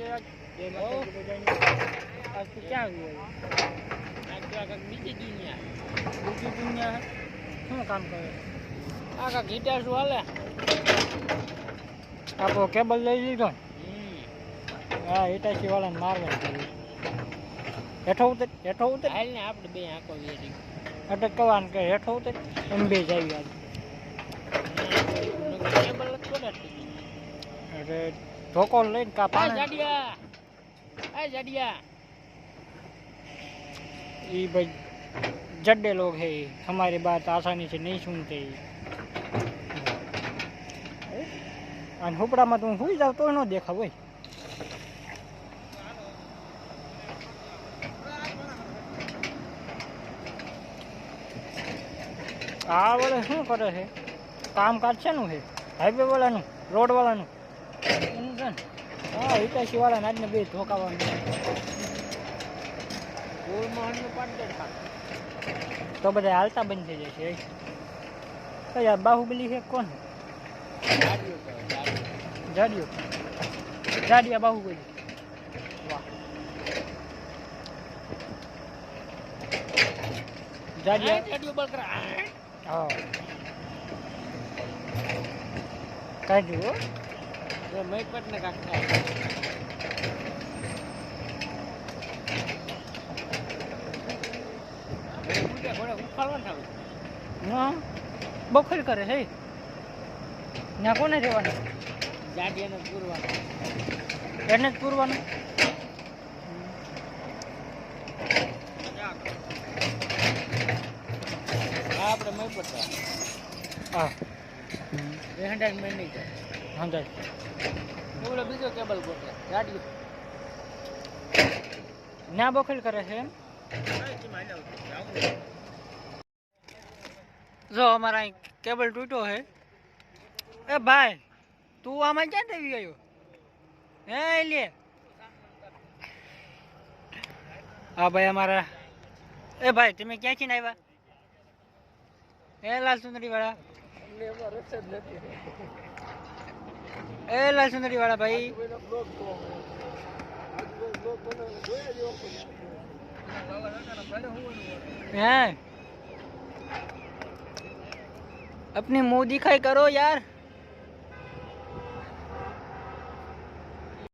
आज तो क्या हुआ आज तो आका बीजी दुनिया શું કામ કરે આકા ગીટાર શું હાલે આપો કેબલ લઈ લીધો હા ઈટાચી વાળાને મારવા હેઠો ઉતર હાલ ને આપણે બે આંખો વેરી અટક કવાન કે હેઠો ઉતર એમ બે જાવી આજ કેબલ કોને અરે ધોકો લઈને કા પાણી जाडिया ये भाई जड्डे लोग हैं हमारी बात आसानी से नहीं सुनते हुपड़ा में तुम हुई जाओ तो न देखा भाई आ वाले शू करे है काम काज है है हाईवे वाला रोड वाला हाँ हिटाची वाला आज ने बे धोका तो बधा हालता बंद थी जैसे तो यार बाहुबली है कौन जाडिया बाहुबली वाह जाडिया बकरा हाँ कह दो मैं पटना का बखल करे है ना कोने રહેવાનું જાડિયાને પૂરવાનું એને જ પૂરવાનું આપણે મય પડતા હા 100 મિનિટ હા જાય ઓલો બીજો કેબલ ગોતે ગાડી ના બખલ કરે છે એમ જો हमारा केबल टूटो है ए भाई तू आमा क्या देवी गयो ए ले आ भाई हमारा ए भाई तुम्हें क्या छीन आया ए लाल सुंदरी वाला ए लाल सुंदरी वाला भाई हैं अपनी मुंह दिखाई करो यार।